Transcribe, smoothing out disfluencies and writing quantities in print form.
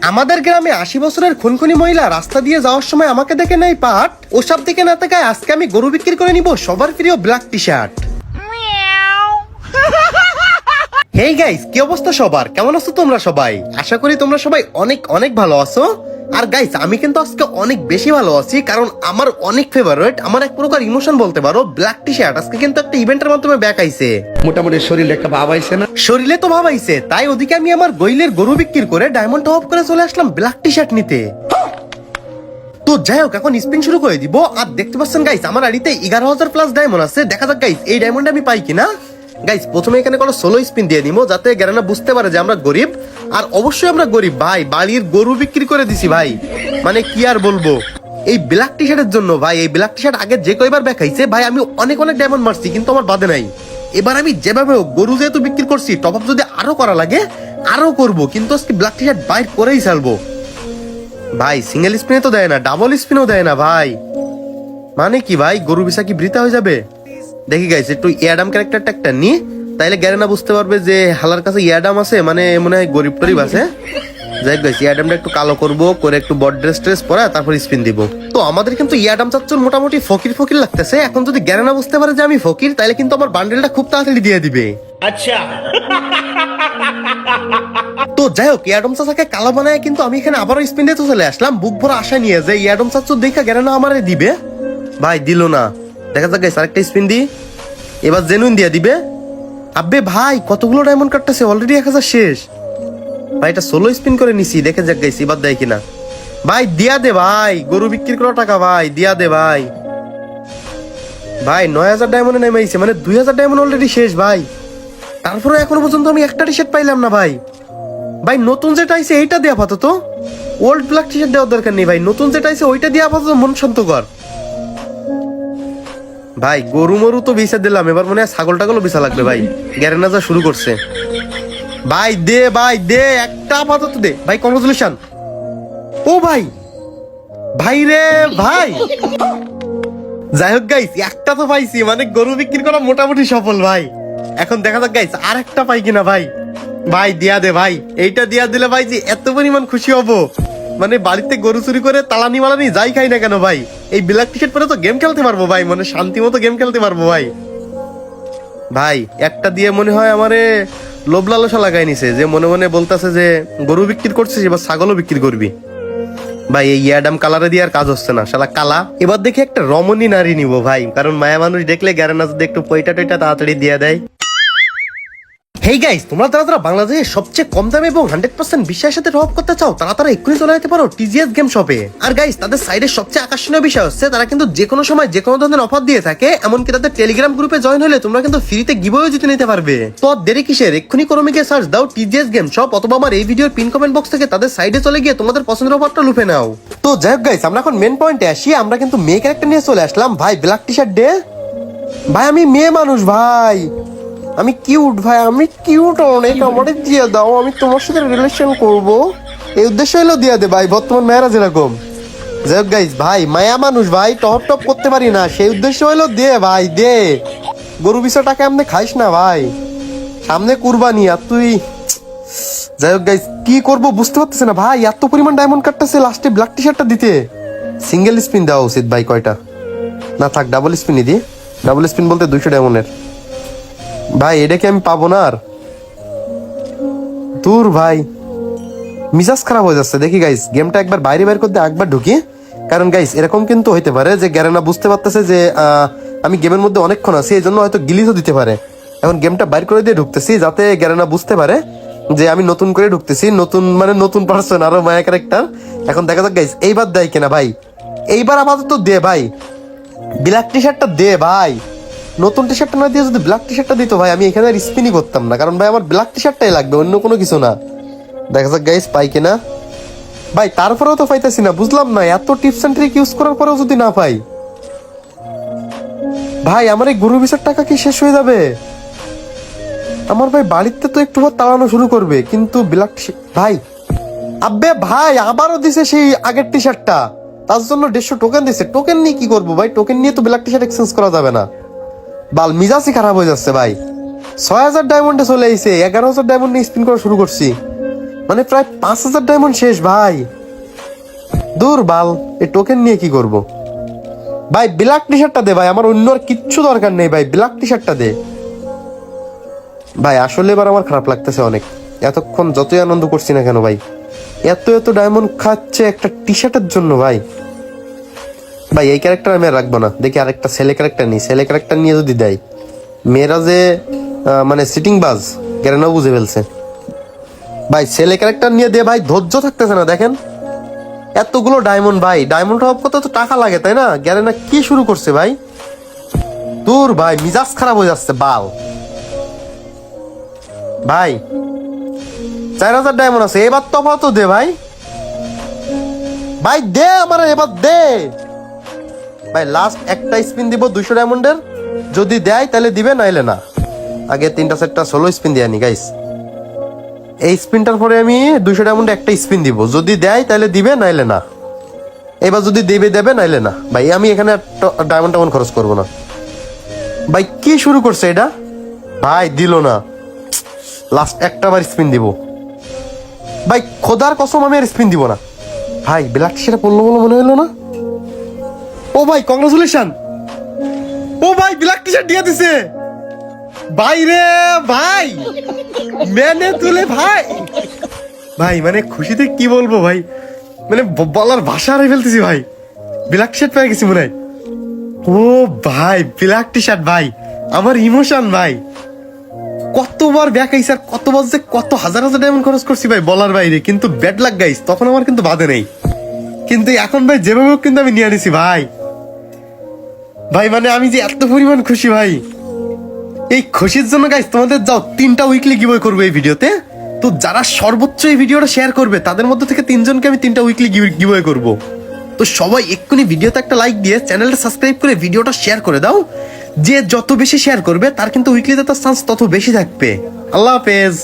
আমাদের গ্রামে 80 বছরের খুনখুনি মহিলা রাস্তা দিয়ে যাওয়ার সময় আমাকে দেখে নাই পাট, ওসব দিকে না তাকায় আজকে আমি গরু বিক্রি করে নিব সবার প্রিয় black T shirt. Hey guys, কি অবস্থা সবার? কেমন আছো তোমরা সবাই? আশা করি তোমরা সবাই অনেক অনেক ভালো আছো। আর গাইস, আমি কিন্তু আজকে অনেক বেশি ভালো আছি, কারণ আমার অনেক ফেভারিট, আমার এক প্রকার ইমোশন বলতে পারো, ব্ল্যাক টি শার্ট আজকে কিন্তু একটা ইভেন্টের মাধ্যমে ব্যাক আইছে। মোটামুটি শরীরে একটা ভাব আইছে না? শরীরে তো ভাব আইছে, তাই ওদিকে আমি আমার গইলের গরু বিক্রি করে ডায়মন্ড টপ করে চলে আসলাম ব্ল্যাক টি শার্ট নিতে। তো যাই হোক, এখন স্পিন শুরু করে দিব। আর দেখতে পাচ্ছেন গাইস, আমার আড়িতে 11,000 প্লাস ডায়মন্ড আছে। দেখা যাক গাইস এই ডায়মন্ড আমি পাই কিনা। গাইস প্রথমে এখানে কোনো 16 স্পিন দিয়ে নিবো, যাতে গ্যারেনা বুঝতে পারে যে আমরা গরিব। আর অবশ্যই আমরা গরিব ভাই, বাড়ির গরু বিক্রি করে দিছি ভাই, মানে কি আর বলবো এই ব্ল্যাক টি শার্টের জন্য ভাই। এই ব্ল্যাক টি শার্ট আগে যে কয়বার দেখাইছে ভাই, আমি অনেক অনেক ডায়মন্ড মারছি, কিন্তু আমার বাদে নাই। এবার আমি যেভাবে হোক গরু যেহেতু বিক্রি করছি, টপ আপ যদি আরো করা লাগে আরো করবো, কিন্তু আজকে ব্ল্যাক টি শার্ট বাইর করেই ছাড়বো ভাই। সিঙ্গেল স্পিনে তো দেয় না, ডাবল স্পিনও দেয় না ভাই। মানে কি ভাই, গরু বিসা কি বৃথা হয়ে যাবে? দেখি গাইস, একটু ইয়াডাম ক্যারেক্টারটা একটা নি, তাইলে গ্যারেনা বুঝতে পারবে যে হালার কাছে ইয়াডাম আছে, মানে মনে হয় গরিব টরিব আছে। যাই গাইস, ইয়াডামটা একটু কালো করবো, করে একটু বড ড্রেস ট্রেস পরা, তারপর স্পিন দিব। তো আমাদের কিন্তু ইয়াডাম চাচ্চুর মোটামুটি ফকির ফকির লাগতেছে। এখন যদি গ্যারেনা বুঝতে পারে যে আমি ফকির, তাইলে কিন্তু আমার বান্ডেলটা খুব তাড়াতাড়ি দিয়ে দিবে। আচ্ছা, তো যাই হোক, ইয়াডম চাচাকে কালো বানায় কিন্তু আমি এখানে আবারও স্পিন দিতে চলে আসলাম, বুক ভরা আশা নিয়ে যে ইয়াডম চাচুর দেখা গ্যারেনা আমারে দিবে। ভাই দিল না। দেখা যাক গাইস, আরেকটা স্পিন দি, এবার জেনুইন দিয়ে দিবে। আব্বে ভাই, কতগুলো ডায়মন্ড কাটতেছে, অলরেডি 1000 শেষ ভাই। এটা 16 স্পিন করে নিছি, দেখে যাক গাইস এবার দেয় কিনা। ভাই দিয়া দে ভাই, গরু বিক্রি করা টাকা ভাই, দিয়া দে ভাই। ভাই 9000 ডায়মন্ডে নেমেছে, মানে 2000 ডায়মন্ড অলরেডি শেষ ভাই। তারপরে এখনো পর্যন্ত আমি একটা টি শার্ট পাইলাম না ভাই। ভাই নতুন যেটা আইছে এইটা দিয়ে আপাতত, ওল্ড ব্ল্যাক টি শার্ট দেওয়ার দরকার নেই ভাই, নতুন যেটা আইছে ওইটা দিয়ে আপাতত মন শান্ত কর। ভাই গরু মরু তো বিছা দিলাম, এবার মনে হয় ছাগল টাগলও বিছা লাগবে ভাই। গ্যারেনা যা শুরু করছে ভাই, দে ভাই দে, একটা আপাতত দে ভাই। কংগ্রাচুলেশন। ও ভাই, ভাই রে ভাই। যাই হোক গাইস, একটা তো পাইছি, মানে গরু বিক্রি করা মোটামুটি সফল ভাই। এখন দেখা যাক গাইস আর একটা পাই কিনা ভাই। ভাই দিয়া দে ভাই, এইটা দিয়া দিলে ভাই যে এত পরিমাণ খুশি হব, মানে বাড়িতে গরু চুরি করে তালানি মালানি যাই খাই না কেন ভাই, এই ব্ল্যাক টি শার্ট পরে তো গেম খেলতে পারবো ভাই, মানে শান্তি মতো গেম খেলতে পারবো ভাই। ভাই একটা দিয়ে মনে হয় আমারে লোভ লালসা লাগাই নিছে, যে মনে মনে বলতেছে যে গরু বিক্রি করছিস, এবার ছাগলও বিক্রি করবি। ভাই এই ইয়াডাম কালারে দিয়ে আর কাজ হচ্ছে না, শালা কালা। এবার দেখি একটা রমণী নারী নিবো ভাই, কারণ মায়া মানুষ দেখলে গ্যারেনা যদি একটু পয়টা টয়টা তাড়াতাড়ি দিয়ে দেয়। হেই গাইস, তোমরা যারা বাংলাদেশের সবচেয়ে কম দামে এবং 100% বিশ্বাসের সাথে টপ করতে চাও, তারা এক্ষুনি চলে যেতে পারো টিজিএস গেম শপে। আর গাইস, তাদের সাইডের সবচেয়ে আকর্ষণীয় বিষয় হচ্ছে তারা কিন্তু যে কোনো সময় যে কোনো ধরনের অফার দিয়ে থাকে, এমনকি তাদের টেলিগ্রাম গ্রুপে জয়েন হলে তোমরা কিন্তু ফ্রিতে গিভওয়ে জিতে নিতে পারবে। তো দেরি কিসের, এক্ষুনি ক্রমে গিয়ে সার্চ দাও টিজিএস গেম শপ, অথবা আমার এই ভিডিওর পিন কমেন্ট বক্স থেকে তাদের সাইডে চলে গিয়ে তোমাদের পছন্দের অফারটা লুফে নাও। তো যাই হোক গাইস, আমরা এখন মেন পয়েন্টে আসি। আমরা কিন্তু মেয়ে ক্যারেক্টার নিয়ে চলে আসলাম ভাই, ব্ল্যাক টি শার্ট ডে। ভাই আমি মেয়ে মানুষ ভাই, আমি কিউট ভাই, আমি কিউট অনেক, আমারে দিয়ে দাও, আমি তোমার সাথে রিলেশন করব, এই উদ্দেশ্য হলো দিয়ে দে ভাই, বর্তমান মেয়েরা যেরকম। যাই হোক গাইস, ভাই মায়া মানুষ ভাই, টপ টপ করতে পারি না, সেই উদ্দেশ্য হলো দে ভাই দে। গরু বিষয়টাকে আমনে খাইস না ভাই, সামনে কুরবানি আর তুই। যাই হোক গাইস, কি করবো বুঝতে পারতেছে না ভাই, এত পরিমাণ ডায়মন্ড কাটতেছে লাস্টে ব্ল্যাক টি শার্টটা দিতে। সিঙ্গেল স্পিন দেওয়া উচিত ভাই, কয়টা না থাক ডাবল স্পিনই দি। ডাবল স্পিন বলতে 200 ডায়মন্ডের ভাই, এটা কি আমি পাবো না আর? দূর ভাই, মিজাজ খারাপ হয়ে যাচ্ছে। দেখি গাইস, গেমটা একবার বাইরে বের করতে একবার ঢুকি, কারণ গাইস এরকম কিন্তু হইতে পারে যে গ্যারেনা বুঝতে পারতেছে যে আমি গেমের মধ্যে অনেকক্ষণ আছি, এই জন্য হয়তো গিলিজও দিতে পারে। এখন গেমটা বাইর করে দিয়ে ঢুকতেছি, যাতে গ্যারেনা বুঝতে পারে যে আমি নতুন করে ঢুকতেছি, নতুন মানে নতুন পার্সন, আরো মায়া ক্যারেক্টার। এখন দেখা যাক গাইস এইবার দেয় কিনা ভাই। এইবার আপাতত দে ভাই, ব্ল্যাক টি শার্টটা দে ভাই। নতুন টি শার্টটা না দিয়ে যদি ব্ল্যাক টি শার্টটা দিত ভাই, আমি এখানে আর স্পিনই করতাম না, কারণ ভাই আমার ব্ল্যাক টি শার্টটাই লাগবে, অন্য কোনো কিছু না। দেখা যাক গাইস পাই কিনা ভাই। তারপরেও তো পাইতেছি না, বুঝলাম না, এত টিপস এন্ড ট্রিক ইউজ করার পরেও যদি না পাই ভাই, আমার এই গরু বিচার টাকা কি শেষ হয়ে যাবে? আমার ভাই বাড়িতে তো একটু তাড়ানো শুরু করবে, কিন্তু ব্ল্যাক ভাই, আব্বে ভাই আবারও দিছে সেই আগের টি শার্টটা, তার জন্য 150 টোকেন দিছে। টোকেন নিয়ে কি করবো ভাই, টোকেন নিয়ে তো ব্ল্যাক টি শার্ট এক্সচেঞ্জ করা যাবে না। বাল মিজাজই খারাপ হয়ে যাচ্ছে ভাই। 6000 ডায়মন্ডে চলে আইছে, 11000 ডায়মন্ড নিয়ে স্পিন করা শুরু করছি মানে প্রায় 5,000 ডায়মন্ড শেষ ভাই। দূর বাল, এই টোকেন নিয়ে কি করব? ভাই ব্ল্যাক টি শার্টটা দে ভাই, আমার অন্য আর কিচ্ছু দরকার নেই ভাই, ব্ল্যাক টি শার্টটা দে ভাই। আসলে এবার আমার খারাপ লাগতেছে অনেক, এতক্ষণ যতই আনন্দ করছি না কেন ভাই, এত এত ডায়মন্ড খাচ্ছে একটা টি শার্টের জন্য ভাই। ভাই এই ক্যারেক্টার আমি আর রাখবো না, দেখি আরেকটা ছেলে ক্যারেক্টার নিই। ছেলে ক্যারেক্টার নিয়ে যদি দেয়, মেয়েরা যে মানে সিটিং বাজ গ্যারেনাও বুঝে ফেলছে। ভাই ছেলে ক্যারেক্টার নিয়ে দে ভাই, ধৈর্য থাকতেছে না দেখেন, এতগুলো ডায়মন্ড ভাই, ডায়মন্ড হওয়ার কত তো টাকা লাগে তাই না? গ্যারেনা কি শুরু করছে ভাই, দূর ভাই, মিজাজ খারাপ হয়ে যাচ্ছে বাল। ভাই 4,000 ডায়মন্ড আছে, এবার তো দে ভাই, ভাই দে আমার এবার দে ভাই। লাস্ট একটা স্পিন দিব 200 ডায়মন্ডের, যদি দেয় তাহলে দিবে, নাইলে না। আগে 3টা 4টা 16 স্পিন দিয়ে আনি গাইস। এই স্পিনটার পরে আমি 200 ডায়মন্ডে একটা স্পিন দিব, যদি দেয় তাহলে দিবে, নাইলে না। এবার যদি দেবে নাইলে না ভাই, আমি এখানে ডায়মন্ড টামন খরচ করবো না ভাই। কি শুরু করছে এটা ভাই, দিল না। লাস্ট একটা বার স্পিন দিব ভাই, খোদার কসম আমি আর স্পিন দিব না ভাই। ব্ল্যাক টি শার্ট পড়লো বলে মনে হলো না। ও ভাই কংগ্রাচুলেশন, ও ভাই ব্ল্যাক টি শার্ট দিয়ে দিছে ভাই রে ভাই, মেনে তুলে ভাই। ভাই মানে খুশিতে কি বলবো ভাই, মানে বলার ভাষা হারিয়ে ফেলতেছি ভাই। ব্ল্যাক টি শার্ট পেয়ে গেছি মনে হয়। ও ভাই ব্ল্যাক টি শার্ট ভাই, আমার ইমোশন ভাই। কতবার ব্যাক আইস আর কতবার যে কত হাজার হাজার ডায়মন্ড খরচ করছি ভাই বলার বাইরে, কিন্তু ব্যাড লাক গাইস, তখন আমার কিন্তু বাদে নেই। কিন্তু এখন ভাই যেভাবে হোক কিন্তু আমি নিয়ে আনিছি ভাই। ভাই মানে আমি যে এত পরিমাণ খুশি ভাই, এই খুশির জন্য গাইস তোমাদের যাও 3টা উইকলি গিভওয়ে করবো এই ভিডিওতে। তো যারা সর্বোচ্চ এই ভিডিওটা শেয়ার করবে তাদের মধ্যে থেকে 3জনকে আমি 3টা উইকলি গিভওয়ে করবো। তো সবাই এক্ষুনি ভিডিওতে একটা লাইক দিয়ে চ্যানেলটা সাবস্ক্রাইব করে ভিডিওটা শেয়ার করে দাও। যে যত বেশি শেয়ার করবে তার কিন্তু উইকলিতে তার চান্স তত বেশি থাকবে। আল্লাহ হাফেজ।